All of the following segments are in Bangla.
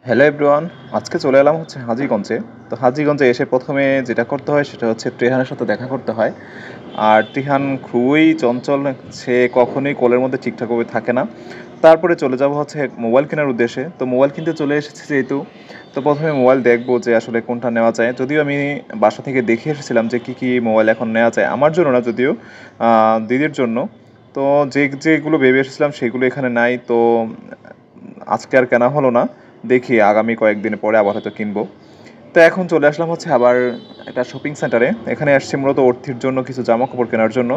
হ্যালো এভরিওয়ান, আজকে চলে এলাম হচ্ছে হাজীগঞ্জে। তো হাজীগঞ্জে এসে প্রথমে যেটা করতে হয় সেটা হচ্ছে ত্রিহানের সাথে দেখা করতে হয়। আর ত্রিহান খুবই চঞ্চল, সে কখনোই কোলের মধ্যে ঠিকঠাকভাবে থাকে না। তারপরে চলে যাব হচ্ছে মোবাইল কেনার উদ্দেশ্যে। তো মোবাইল কিনতে চলে এসেছি যেহেতু, তো প্রথমে মোবাইল দেখবো যে আসলে কোনটা নেওয়া যায়। যদিও আমি বাসা থেকে দেখে এসেছিলাম যে কী মোবাইল এখন নেওয়া যায়, আমার জন্য না যদিও, দিদির জন্য। তো যেগুলো ভেবে এসেছিলাম সেগুলো এখানে নাই, তো আজকে আর কেনা হলো না। দেখি আগামী কয়েকদিন পরে আবার হয়তো কিনবো। তো এখন চলে আসলাম হচ্ছে আবার একটা শপিং সেন্টারে। এখানে আসছি মূলত অর্থির জন্য কিছু জামা কাপড় কেনার জন্য।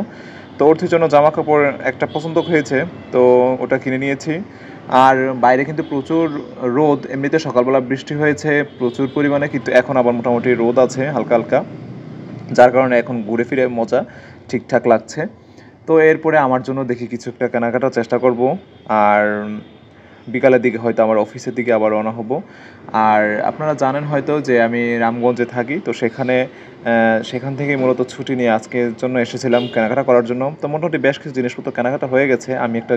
তো অর্থির জন্য জামা কাপড় একটা পছন্দ হয়েছে, তো ওটা কিনে নিয়েছি। আর বাইরে কিন্তু প্রচুর রোদ, এমনিতে সকালবেলা বৃষ্টি হয়েছে প্রচুর পরিমাণে, কিন্তু এখন আবার মোটামুটি রোদ আছে হালকা হালকা, যার কারণে এখন ঘুরে ফিরে মজা ঠিকঠাক লাগছে। তো এরপরে আমার জন্য দেখি কিছু একটা কেনাকাটার চেষ্টা করব। আর বিকালের দিকে হয়তো আমার অফিসের দিকে আবার রওনা হব। আর আপনারা জানেন হয়তো যে আমি রামগঞ্জে থাকি, তো সেখান থেকে মূলত ছুটি নিয়ে আজকের জন্য এসেছিলাম কেনাকাটা করার জন্য। তো মোটামুটি বেশ কিছু জিনিসপত্র কেনাকাটা হয়ে গেছে। আমি একটা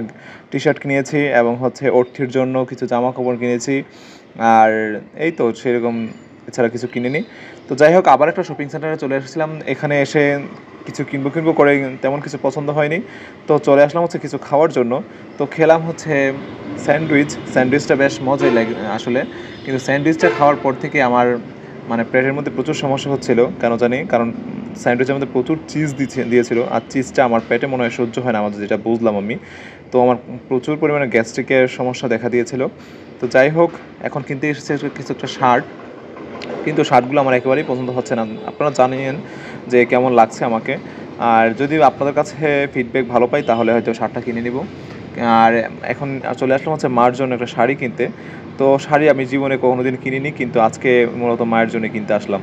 টি শার্ট কিনেছি এবং হচ্ছে অর্থির জন্য কিছু জামা কাপড় কিনেছি। আর এই তো সেরকম, এছাড়া কিছু কিনিনি। তো যাই হোক, আবার একটা শপিং সেন্টারে চলে এসেছিলাম। এখানে এসে কিছু কিনবো করে তেমন কিছু পছন্দ হয়নি, তো চলে আসলাম হচ্ছে কিছু খাওয়ার জন্য। তো খেলাম হচ্ছে স্যান্ডউইচটা বেশ মজাই লাগে আসলে। কিন্তু স্যান্ডউইচটা খাওয়ার পর থেকে আমার মানে পেটের মধ্যে প্রচুর সমস্যা হচ্ছিল কেন জানি, কারণ স্যান্ডউইচের মধ্যে প্রচুর চিজ দিয়েছিল, আর চিজটা আমার পেটে মনে হয় সহ্য হয় না আমার, যেটা বুঝলাম আমি। তো আমার প্রচুর পরিমাণে গ্যাস্ট্রিকের সমস্যা দেখা দিয়েছিল। তো যাই হোক, এখন কিনতে এসেছে কিছু একটা শার্ট, কিন্তু শার্টগুলো আমার একেবারেই পছন্দ হচ্ছে না। আপনারা জানেন যে কেমন লাগছে আমাকে। আর যদি আপনাদের কাছে ফিডব্যাক ভালো পাই তাহলে হয়তো শার্টটা কিনে নিব। আর এখন চলে আসলাম হচ্ছে মার জন্য একটা শাড়ি কিনতে। তো শাড়ি আমি জীবনে কোনোদিন কিনিনি, কিন্তু আজকে মূলত মায়ের জন্য কিনতে আসলাম।